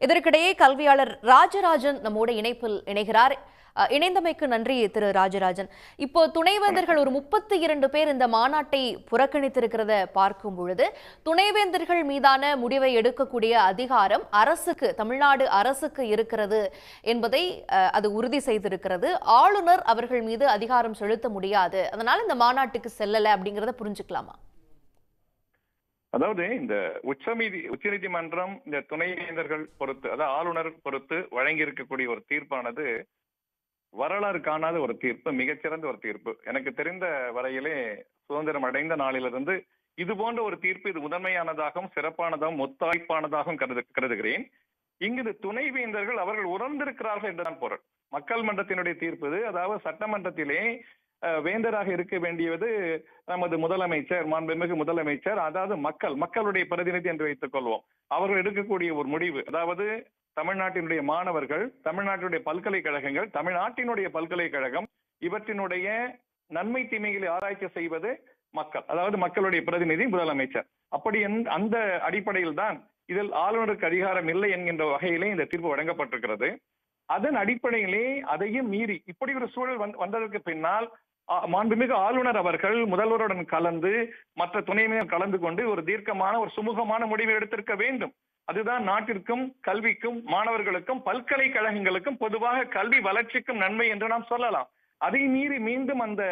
இதற்கிடையே கல்வியாளர் ராஜராஜன் நம்மோட இணைப்பில் இணைகிறார். இணைந்தமைக்கு நன்றி திரு ராஜராஜன். இப்போ துணைவேந்தர்கள் ஒரு 32 பேர் இந்த மாநாட்டை புறக்கணித்திருக்கிறத பார்க்கும் பொழுது துணைவேந்தர்கள் மீதான முடிவை எடுக்கக்கூடிய அதிகாரம் அரசுக்கு, தமிழ்நாடு அரசுக்கு இருக்கிறது என்பதை அது உறுதி செய்திருக்கிறது. ஆளுநர் அவர்கள் மீது அதிகாரம் செலுத்த முடியாது, அதனால இந்த மாநாட்டுக்கு செல்லல அப்படிங்கறத புரிஞ்சுக்கலாமா? அதாவது இந்த உச்சநீதிமன்றம் இந்த துணைவேந்தர்கள் பொறுத்து, அதாவது ஆளுநர் பொறுத்து வழங்கி இருக்கக்கூடிய ஒரு தீர்ப்பானது வரலாறு காணாத ஒரு தீர்ப்பு, மிகச்சிறந்த ஒரு தீர்ப்பு. எனக்கு தெரிந்த வரையிலே சுதந்திரம் அடைந்த நாளிலிருந்து இது போன்ற ஒரு தீர்ப்பு இது முதன்மையானதாகவும் சிறப்பானதாகவும் முத்தாய்ப்பானதாகவும் கருதுகிறேன். இங்கு துணைவேந்தர்கள் அவர்கள் உணர்ந்திருக்கிறார்கள் என்றுதான் பொருள். மக்கள் மன்றத்தினுடைய தீர்ப்பு இது. அதாவது சட்டமன்றத்திலே வேந்தராக இருக்க வேண்டியது நமது முதலமைச்சர், மாண்புமிகு முதலமைச்சர், அதாவது மக்களுடைய பிரதிநிதி என்று வைத்துக் கொள்வோம். அவர்கள் எடுக்கக்கூடிய ஒரு முடிவு, அதாவது தமிழ்நாட்டினுடைய மாணவர்கள், தமிழ்நாட்டினுடைய பல்கலைக்கழகங்கள், தமிழ்நாட்டினுடைய பல்கலைக்கழகம் இவற்றினுடைய நன்மை தீமைகளை ஆராய்ச்சி செய்வது மக்கள், அதாவது மக்களுடைய பிரதிநிதி முதலமைச்சர். அப்படி அந்த அடிப்படையில் தான் இதில் ஆளுநருக்கு அதிகாரம் இல்லை என்கின்ற வகையிலே இந்த தீர்ப்பு வழங்கப்பட்டிருக்கிறது. அதன் அடிப்படையிலே அதையும் மீறி இப்படி ஒரு சூழல் வந்ததற்கு பின்னால் மாண்புமிகு ஆளுநர் அவர்கள் முதல்வருடன் கலந்து மற்ற துணைமையர் கலந்து கொண்டு ஒரு தீர்க்கமான ஒரு சுமூகமான முடிவை எடுத்திருக்க வேண்டும். அதுதான் நாட்டிற்கும் கல்விக்கும் மாணவர்களுக்கும் பல்கலைக்கழகங்களுக்கும் பொதுவாக கல்வி வளர்ச்சிக்கும் நன்மை என்று நாம் சொல்லலாம். அதை மீறி மீண்டும் அந்த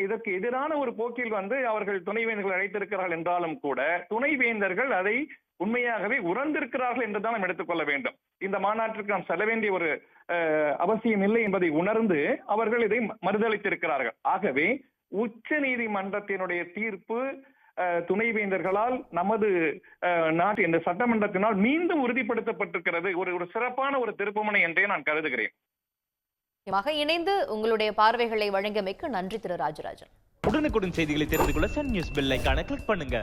இதற்கு எதிரான ஒரு போக்கில் அவர்கள் துணைவேந்தர்கள் அழைத்திருக்கிறார்கள் என்றாலும் கூட துணைவேந்தர்கள் அதை உண்மையாகவே உணர்ந்திருக்கிறார்கள் என்றுதான் நாம் எடுத்துக்கொள்ள வேண்டும். இந்த மாநாட்டிற்கு நாம் செல்ல வேண்டிய ஒரு அவசியம் இல்லை என்பதை உணர்ந்து அவர்கள் இதை மறுதளித்திருக்கிறார்கள். ஆகவே உச்ச நீதிமன்றத்தினுடைய தீர்ப்பு துணைவேந்தர்களால் நமது நாட்டு இந்த சட்டமன்றத்தினால் மீண்டும் உறுதிப்படுத்தப்பட்டிருக்கிறது. ஒரு சிறப்பான ஒரு திருப்புமுனை என்றே நான் கருதுகிறேன். இணைந்து உங்களுடைய பார்வைகளை வழங்கியமைக்கு நன்றி திரு ராஜராஜன். உடனுக்குடன் செய்திகளை தெரிந்து கொள்ள சன் நியூஸ் பெல் ஐகானை கிளிக் பண்ணுங்க.